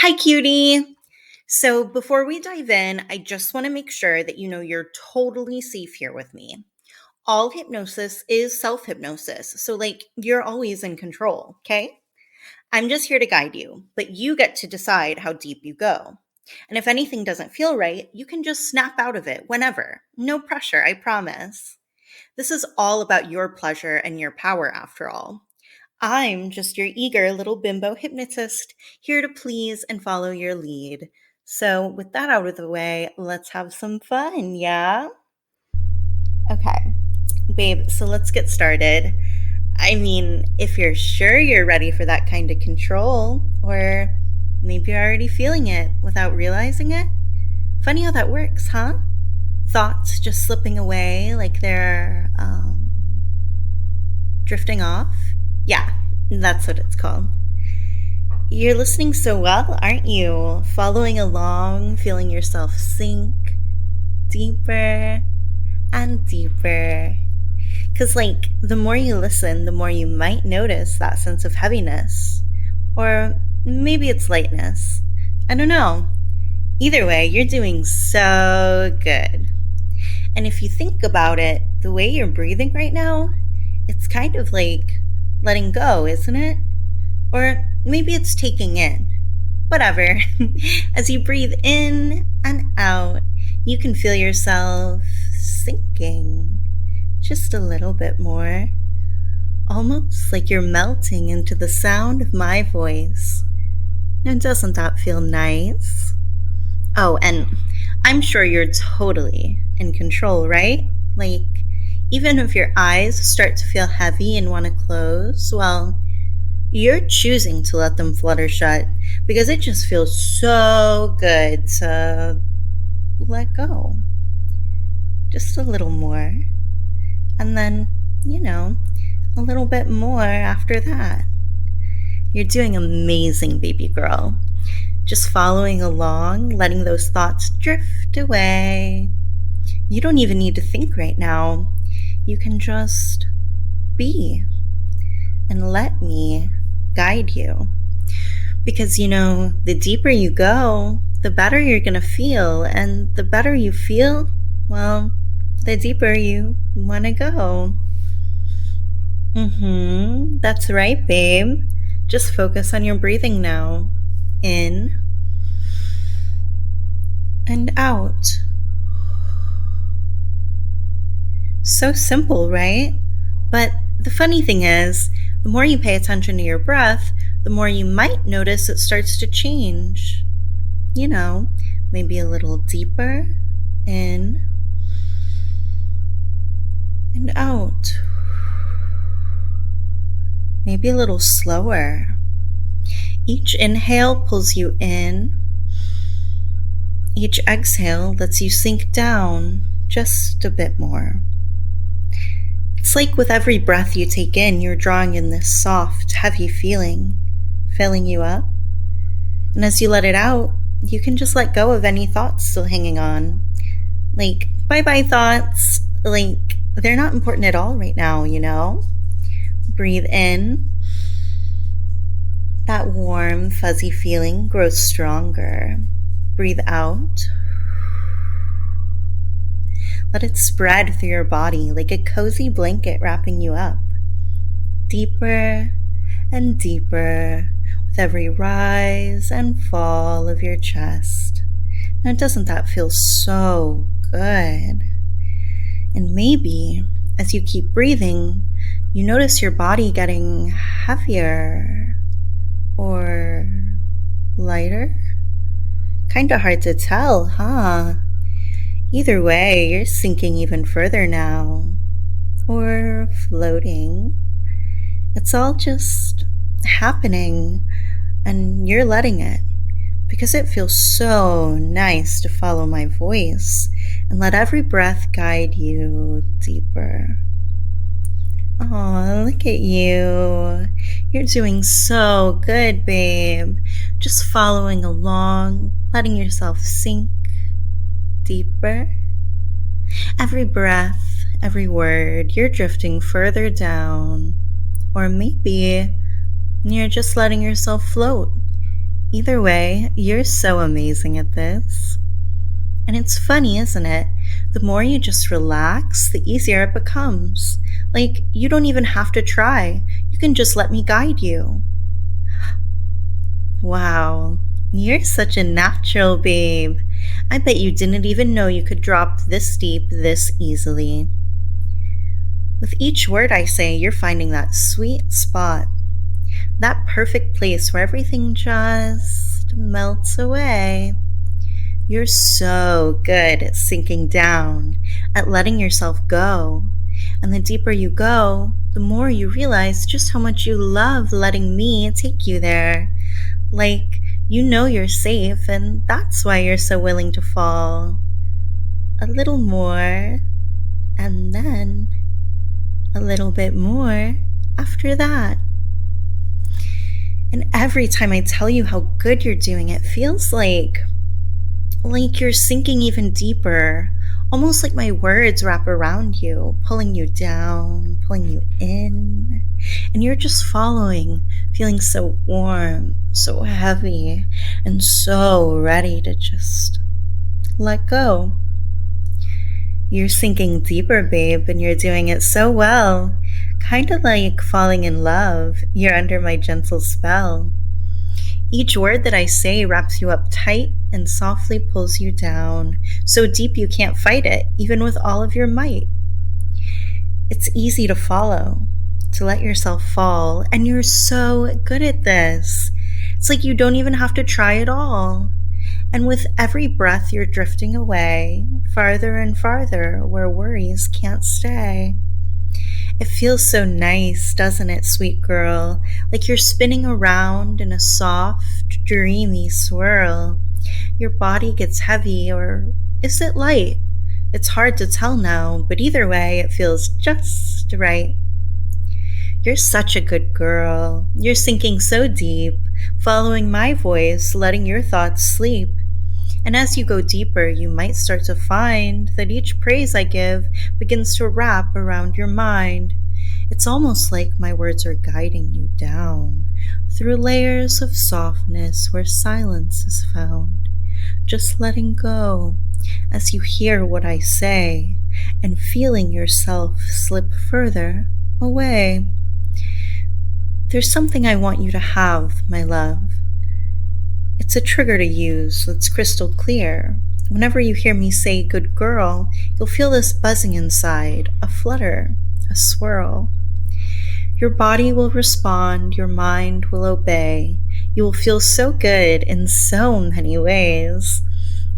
Hi, cutie. So, before we dive in, I just want to make sure that you know you're totally safe here with me. All hypnosis is self hypnosis. So, you're always in control, okay? I'm just here to guide you, but you get to decide how deep you go. And if anything doesn't feel right, you can just snap out of it whenever. No pressure, I promise. This is all about your pleasure and your power, after all. I'm just your eager little bimbo hypnotist, here to please and follow your lead. So, with that out of the way, let's have some fun, yeah? Okay, babe, so let's get started. I mean, if you're sure you're ready for that kind of control, or maybe you're already feeling it without realizing it. Funny how that works, huh? Thoughts just slipping away like they're drifting off. Yeah, that's what it's called. You're listening so well, aren't you? Following along, feeling yourself sink deeper and deeper. Because, the more you listen, the more you might notice that sense of heaviness. Or maybe it's lightness. I don't know. Either way, you're doing so good. And if you think about it, the way you're breathing right now, it's kind of like letting go, isn't it? Or maybe it's taking in. Whatever. As you breathe in and out, you can feel yourself sinking just a little bit more. Almost like you're melting into the sound of my voice. Now, doesn't that feel nice? Oh, and I'm sure you're totally in control, right? Even if your eyes start to feel heavy and want to close, well, you're choosing to let them flutter shut because it just feels so good to let go. Just a little more. And then, a little bit more after that. You're doing amazing, baby girl. Just following along, letting those thoughts drift away. You don't even need to think right now. You can just be and let me guide you. Because, the deeper you go, the better you're going to feel. And the better you feel, well, the deeper you want to go. That's right, babe. Just focus on your breathing now. In and out. So simple, right? But the funny thing is, the more you pay attention to your breath, the more you might notice it starts to change. Maybe a little deeper in and out. Maybe a little slower. Each inhale pulls you in. Each exhale lets you sink down just a bit more. It's like with every breath you take in, you're drawing in this soft, heavy feeling, filling you up. And as you let it out, you can just let go of any thoughts still hanging on. Bye-bye thoughts. They're not important at all right now, Breathe in. That warm, fuzzy feeling grows stronger. Breathe out. Let it spread through your body like a cozy blanket wrapping you up. Deeper and deeper with every rise and fall of your chest. Now, doesn't that feel so good? And maybe, as you keep breathing, you notice your body getting heavier or lighter. Kinda hard to tell, huh? Either way, you're sinking even further now. Or floating. It's all just happening, and you're letting it. Because it feels so nice to follow my voice and let every breath guide you deeper. Oh, look at you. You're doing so good, babe. Just following along, letting yourself sink deeper. Every breath, every word, you're drifting further down. Or maybe you're just letting yourself float Either way, you're so amazing at this. And it's funny, isn't it? The more you just relax, the easier it becomes. Like, you don't even have to try. You can just let me guide you. Wow, you're such a natural, babe. I bet you didn't even know you could drop this deep this easily. With each word I say, you're finding that sweet spot, that perfect place where everything just melts away. You're so good at sinking down, at letting yourself go. And the deeper you go, the more you realize just how much you love letting me take you there. Like, you know you're safe, and that's why you're so willing to fall. A little more, and then a little bit more after that. And every time I tell you how good you're doing, it feels like you're sinking even deeper, almost like my words wrap around you, pulling you down, pulling you in, and you're just following, feeling so warm, so heavy, and so ready to just let go. You're sinking deeper, babe, and you're doing it so well. Kind of like falling in love. You're under my gentle spell. Each word that I say wraps you up tight and softly pulls you down, so deep you can't fight it, even with all of your might. It's easy to follow, to let yourself fall, and you're so good at this. It's like you don't even have to try at all. And with every breath, you're drifting away, farther and farther, where worries can't stay. It feels so nice, doesn't it, sweet girl? Like you're spinning around in a soft, dreamy swirl. Your body gets heavy, or is it light? It's hard to tell now, but either way, it feels just right. You're such a good girl. You're sinking so deep, following my voice, letting your thoughts sleep. And as you go deeper, you might start to find that each praise I give begins to wrap around your mind. It's almost like my words are guiding you down through layers of softness where silence is found. Just letting go as you hear what I say and feeling yourself slip further away. There's something I want you to have, my love. It's a trigger to use that's crystal clear. Whenever you hear me say good girl, you'll feel this buzzing inside, a flutter, a swirl. Your body will respond, your mind will obey. You will feel so good in so many ways.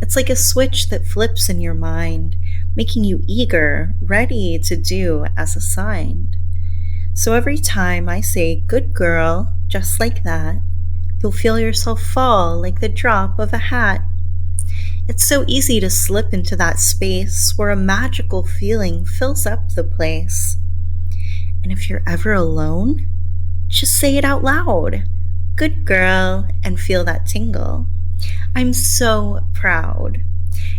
It's like a switch that flips in your mind, making you eager, ready to do as assigned. So every time I say good girl, just like that, you'll feel yourself fall like the drop of a hat. It's so easy to slip into that space where a magical feeling fills up the place. And if you're ever alone, just say it out loud. Good girl, and feel that tingle. I'm so proud.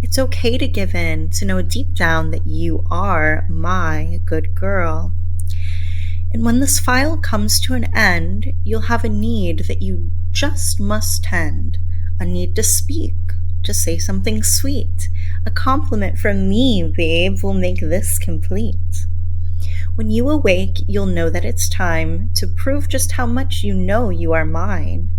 It's okay to give in, to know deep down that you are my good girl. And when this file comes to an end, you'll have a need that you just must tend, a need to speak, to say something sweet. A compliment from me, babe, will make this complete. When you awake, you'll know that it's time to prove just how much you know you are mine.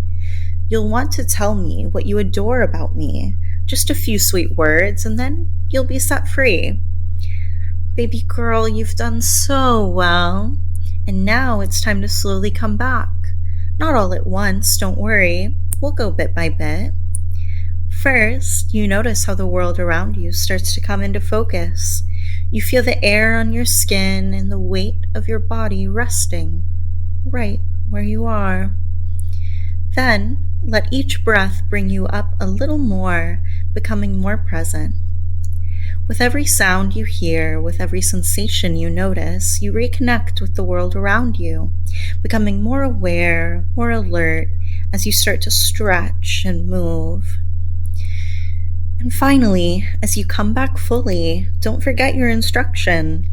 You'll want to tell me what you adore about me, just a few sweet words, and then you'll be set free. Baby girl, you've done so well. And now it's time to slowly come back. Not all at once, don't worry. We'll go bit by bit. First, you notice how the world around you starts to come into focus. You feel the air on your skin and the weight of your body resting right where you are. Then, let each breath bring you up a little more, becoming more present. With every sound you hear, with every sensation you notice, you reconnect with the world around you, becoming more aware, more alert, as you start to stretch and move. And finally, as you come back fully, don't forget your instruction,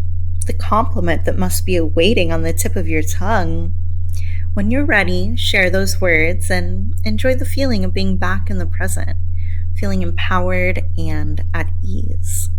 the compliment that must be awaiting on the tip of your tongue. When you're ready, share those words and enjoy the feeling of being back in the present, feeling empowered and at ease.